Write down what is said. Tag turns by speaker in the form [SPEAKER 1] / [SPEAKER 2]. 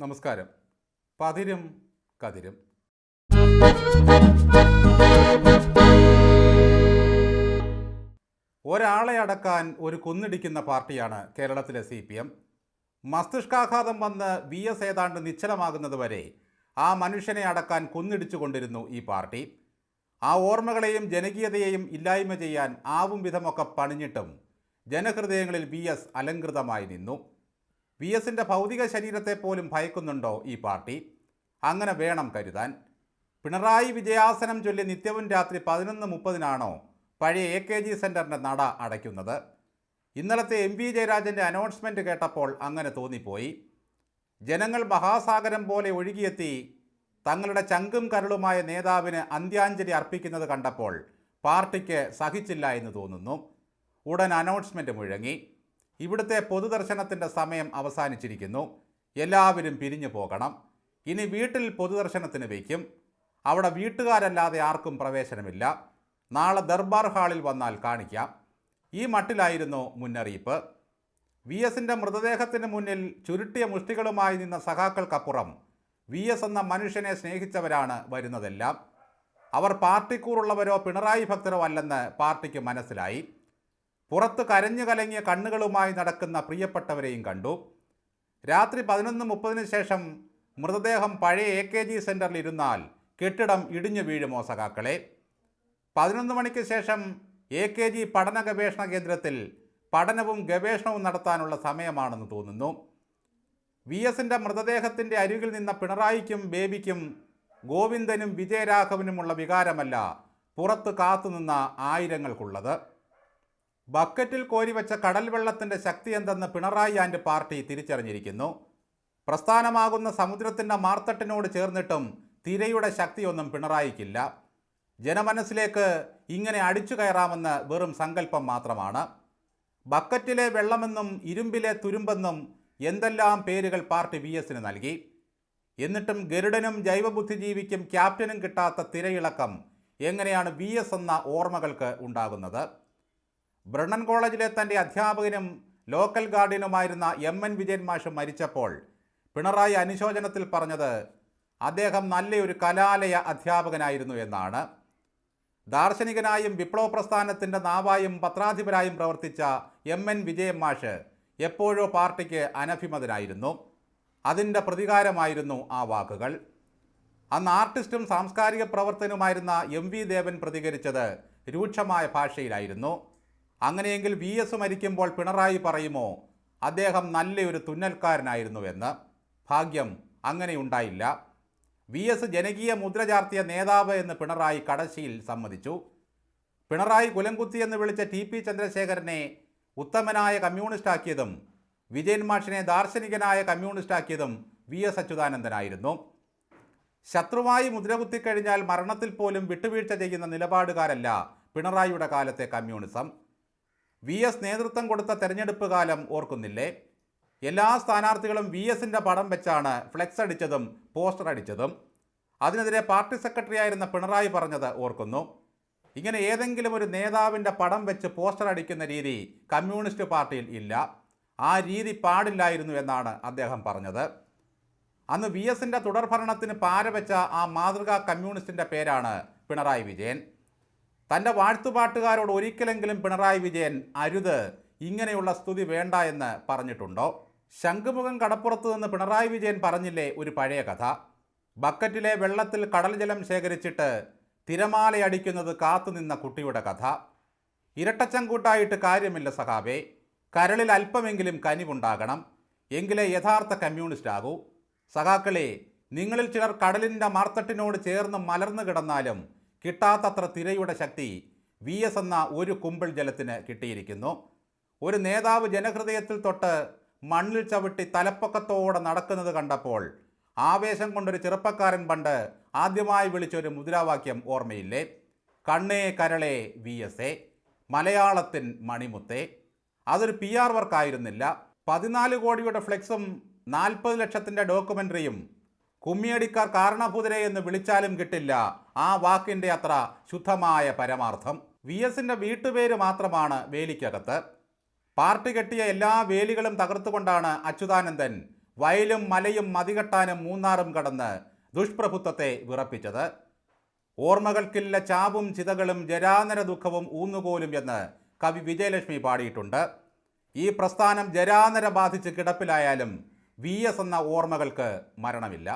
[SPEAKER 1] നമസ്കാരം. പതിരും കതിരും. ഒരാളെ അടക്കാൻ ഒരു കുന്നിടിക്കുന്ന പാർട്ടിയാണ് കേരളത്തിലെ CPM. മസ്തിഷ്കാഘാതം വന്ന് VS ഏതാണ്ട് നിശ്ചലമാകുന്നത് വരെ ആ മനുഷ്യനെ അടക്കാൻ കുന്നിടിച്ചു കൊണ്ടിരുന്നു ഈ പാർട്ടി. ആ ഓർമ്മകളെയും ജനകീയതയെയും ഇല്ലായ്മ ചെയ്യാൻ ആവും വിധമൊക്കെ പണിഞ്ഞിട്ടും ജനഹൃദയങ്ങളിൽ VS അലങ്കൃതമായി നിന്നു. VSൻ്റെ ഭൗതിക ശരീരത്തെ പോലും ഭയക്കുന്നുണ്ടോ ഈ പാർട്ടി? അങ്ങനെ വേണം കരുതാൻ. പിണറായി വിജയാസനം ചൊല്ലി നിത്യവും രാത്രി 11:30 പഴയ AKG സെൻറ്ററിൻ്റെ നട അടയ്ക്കുന്നത്? ഇന്നലത്തെ MV ജയരാജൻ്റെ അനൗൺസ്മെൻറ്റ് കേട്ടപ്പോൾ അങ്ങനെ തോന്നിപ്പോയി. ജനങ്ങൾ മഹാസാഗരം പോലെ ഒഴുകിയെത്തി തങ്ങളുടെ ചങ്കും കരളുമായ നേതാവിന് അന്ത്യാഞ്ജലി അർപ്പിക്കുന്നത് കണ്ടപ്പോൾ പാർട്ടിക്ക് സഹിച്ചില്ല എന്ന് തോന്നുന്നു. ഉടൻ അനൗൺസ്മെൻറ്റ് മുഴങ്ങി. ഇവിടുത്തെ പൊതുദർശനത്തിൻ്റെ സമയം അവസാനിച്ചിരിക്കുന്നു. എല്ലാവരും പിരിഞ്ഞു പോകണം. ഇനി വീട്ടിൽ പൊതുദർശനത്തിന് വയ്ക്കും. അവിടെ വീട്ടുകാരല്ലാതെ ആർക്കും പ്രവേശനമില്ല. നാളെ ദർബാർ ഹാളിൽ വന്നാൽ കാണിക്കാം. ഈ മട്ടിലായിരുന്നു മുന്നറിയിപ്പ്. VSൻ്റെ മൃതദേഹത്തിന് മുന്നിൽ ചുരുട്ടിയ മുഷ്ടികളുമായി നിന്ന സഖാക്കൾക്കപ്പുറം VS എന്ന മനുഷ്യനെ സ്നേഹിച്ചവരാണ് വരുന്നതെല്ലാം. അവർ പാർട്ടിക്കൂറുള്ളവരോ പിണറായി ഭക്തരോ അല്ലെന്ന് പാർട്ടിക്ക് മനസ്സിലായി. പുറത്ത് കരഞ്ഞു കലങ്ങിയ കണ്ണുകളുമായി നടക്കുന്ന പ്രിയപ്പെട്ടവരെയും കണ്ടു. രാത്രി 11:30 ശേഷം മൃതദേഹം പഴയ AKG സെൻറ്ററിൽ ഇരുന്നാൽ കെട്ടിടം ഇടിഞ്ഞു വീഴുമോ സഖാക്കളെ? 11 മണിക്ക് ശേഷം AKG പഠന ഗവേഷണ കേന്ദ്രത്തിൽ പഠനവും ഗവേഷണവും നടത്താനുള്ള സമയമാണെന്ന് തോന്നുന്നു. VSൻ്റെ മൃതദേഹത്തിൻ്റെ അരികിൽ നിന്ന പിണറായിക്കും ബേബിക്കും ഗോവിന്ദനും വിജയരാഘവനുമുള്ള വികാരമല്ല പുറത്ത് കാത്തുനിന്ന ആയിരങ്ങൾക്കുള്ളത്. ബക്കറ്റിൽ കോരിവെച്ച കടൽ വെള്ളത്തിൻ്റെ ശക്തി എന്തെന്ന് പിണറായി ആൻഡ് പാർട്ടി തിരിച്ചറിഞ്ഞിരിക്കുന്നു. പ്രസ്ഥാനമാകുന്ന സമുദ്രത്തിൻ്റെ മാർത്തട്ടിനോട് ചേർന്നിട്ടും തിരയുടെ ശക്തിയൊന്നും പിണറായിക്കില്ല. ജനമനസ്സിലേക്ക് ഇങ്ങനെ അടിച്ചു കയറാമെന്ന് വെറും സങ്കല്പം മാത്രമാണ്. ബക്കറ്റിലെ വെള്ളമെന്നും ഇരുമ്പിലെ തുരുമ്പെന്നും എന്തെല്ലാം പേരുകൾ പാർട്ടി VSന് നൽകി. എന്നിട്ടും ഗരുഡനും ജൈവബുദ്ധിജീവിക്കും ക്യാപ്റ്റനും കിട്ടാത്ത തിരയിളക്കം എങ്ങനെയാണ് VS എന്ന ഓർമ്മകൾക്ക് ഉണ്ടാകുന്നത്? ബ്രണ്ണൻ കോളേജിലെ തൻ്റെ അധ്യാപകനും ലോക്കൽ ഗാർഡിയനുമായിരുന്ന MN വിജയൻ മാഷ് മരിച്ചപ്പോൾ പിണറായി അനുശോചനത്തിൽ പറഞ്ഞത് അദ്ദേഹം നല്ലൊരു കലാലയ അധ്യാപകനായിരുന്നു എന്നാണ്. ദാർശനികനായും വിപ്ലവ പ്രസ്ഥാനത്തിൻ്റെ നാവായും പത്രാധിപരായും പ്രവർത്തിച്ച MN വിജയൻ മാഷ് എപ്പോഴോ പാർട്ടിക്ക് അനഭിമതനായിരുന്നു. അതിൻ്റെ പ്രതികാരമായിരുന്നു ആ വാക്കുകൾ. അന്ന് ആർട്ടിസ്റ്റും സാംസ്കാരിക പ്രവർത്തനവുമായിരുന്ന MV ദേവൻ പ്രതികരിച്ചത് രൂക്ഷമായ ഭാഷയിലായിരുന്നു. അങ്ങനെയെങ്കിൽ VS മരിക്കുമ്പോൾ പിണറായി പറയുമോ അദ്ദേഹം നല്ലൊരു തുന്നൽക്കാരനായിരുന്നു എന്ന്? ഭാഗ്യം അങ്ങനെയുണ്ടായില്ല. VS ജനകീയ മുദ്ര ചാർത്തിയ നേതാവ് എന്ന് പിണറായി കടശിയിൽ സമ്മതിച്ചു. പിണറായി കുലംകുത്തിയെന്ന് വിളിച്ച TP ചന്ദ്രശേഖരനെ ഉത്തമനായ കമ്മ്യൂണിസ്റ്റാക്കിയതും വിജയൻ മാഷിനെ ദാർശനികനായ കമ്മ്യൂണിസ്റ്റാക്കിയതും VS അച്യുതാനന്ദനായിരുന്നു. ശത്രുവായി മുദ്രകുത്തിക്കഴിഞ്ഞാൽ മരണത്തിൽ പോലും വിട്ടുവീഴ്ച ചെയ്യുന്ന നിലപാടുകാരല്ല പിണറായിയുടെ കാലത്തെ കമ്മ്യൂണിസം. VS നേതൃത്വം കൊടുത്ത തെരഞ്ഞെടുപ്പ് കാലം ഓർക്കുന്നില്ലേ? എല്ലാ സ്ഥാനാർത്ഥികളും VSൻ്റെ പടം വെച്ചാണ് ഫ്ലെക്സ് അടിച്ചതും പോസ്റ്റർ അടിച്ചതും. അതിനെതിരെ പാർട്ടി സെക്രട്ടറി ആയിരുന്ന പിണറായി പറഞ്ഞത് ഓർക്കുന്നു. ഇങ്ങനെ ഏതെങ്കിലും ഒരു നേതാവിൻ്റെ പടം വെച്ച് പോസ്റ്റർ അടിക്കുന്ന രീതി കമ്മ്യൂണിസ്റ്റ് പാർട്ടിയിൽ ഇല്ല. ആ രീതി പാടില്ലായിരുന്നു എന്നാണ് അദ്ദേഹം പറഞ്ഞത്. അന്ന് VSൻ്റെ തുടർഭരണത്തിന് പാരവെച്ച ആ മാതൃകാ കമ്മ്യൂണിസ്റ്റിൻ്റെ പേരാണ് പിണറായി വിജയൻ. തൻ്റെ വാഴ്ത്തുപാട്ടുകാരോട് ഒരിക്കലെങ്കിലും പിണറായി വിജയൻ അരുത്, ഇങ്ങനെയുള്ള സ്തുതി വേണ്ട എന്ന് പറഞ്ഞിട്ടുണ്ടോ? ശംഖുമുഖം കടപ്പുറത്ത് നിന്ന് പിണറായി വിജയൻ പറഞ്ഞില്ലേ ഒരു പഴയ കഥ? ബക്കറ്റിലെ വെള്ളത്തിൽ കടൽ ജലം ശേഖരിച്ചിട്ട് തിരമാലയടിക്കുന്നത് കാത്തുനിന്ന കുട്ടിയുടെ കഥ. ഇരട്ടച്ചങ്കൂട്ടായിട്ട് കാര്യമില്ല സഖാവേ. കരളിൽ അല്പമെങ്കിലും കനിവുണ്ടാകണം, എങ്കിലേ യഥാർത്ഥ കമ്മ്യൂണിസ്റ്റ് ആകൂ. സഖാക്കളെ, നിങ്ങളിൽ ചിലർ കടലിൻ്റെ മാർത്തട്ടിനോട് ചേർന്ന് മലർന്നു കിടന്നാലും കിട്ടാത്തത്ര തിരയുടെ ശക്തി VS എന്ന ഒരു കുമ്പിൾ ജലത്തിന് കിട്ടിയിരിക്കുന്നു. ഒരു നേതാവ് ജനഹൃദയത്തിൽ തൊട്ട് മണ്ണിൽ ചവിട്ടി തലപ്പൊക്കത്തോടെ നടക്കുന്നത് കണ്ടപ്പോൾ ആവേശം കൊണ്ടൊരു ചെറുപ്പക്കാരൻ പണ്ട് ആദ്യമായി വിളിച്ചൊരു മുദ്രാവാക്യം ഓർമ്മയില്ലേ? കണ്ണേ കരളേ VS, മലയാളത്തിൻ മണിമുത്തേ. അതൊരു PR വർക്കായിരുന്നില്ല. 14 കോടിയുടെ ഫ്ലെക്സും 40 ലക്ഷത്തിൻ്റെ ഡോക്യുമെൻ്ററിയും കുമ്മിയടിക്കാർ കാരണഭൂതരെ എന്ന് വിളിച്ചാലും കിട്ടില്ല ആ വാക്കിൻ്റെ അത്ര ശുദ്ധമായ പരമാർത്ഥം. VSൻ്റെ വീട്ടുപേര് മാത്രമാണ് വേലിക്കകത്ത്. പാർട്ടി കെട്ടിയ എല്ലാ വേലികളും തകർത്തുകൊണ്ടാണ് അച്യുതാനന്ദൻ വയലും മലയും മതികെട്ടാനും മൂന്നാറും കടന്ന് ദുഷ്പ്രഭുത്വത്തെ വിറപ്പിച്ചത്. ഓർമ്മകൾക്കില്ല ചാവും ചിതകളും ജരാനര ദുഃഖവും ഊന്നുകോലും എന്ന് കവി വിജയലക്ഷ്മി പാടിയിട്ടുണ്ട്. ഈ പ്രസ്ഥാനം ജരാനര ബാധിച്ച് കിടപ്പിലായാലും VS എന്ന ഓർമ്മകൾക്ക് മരണമില്ല.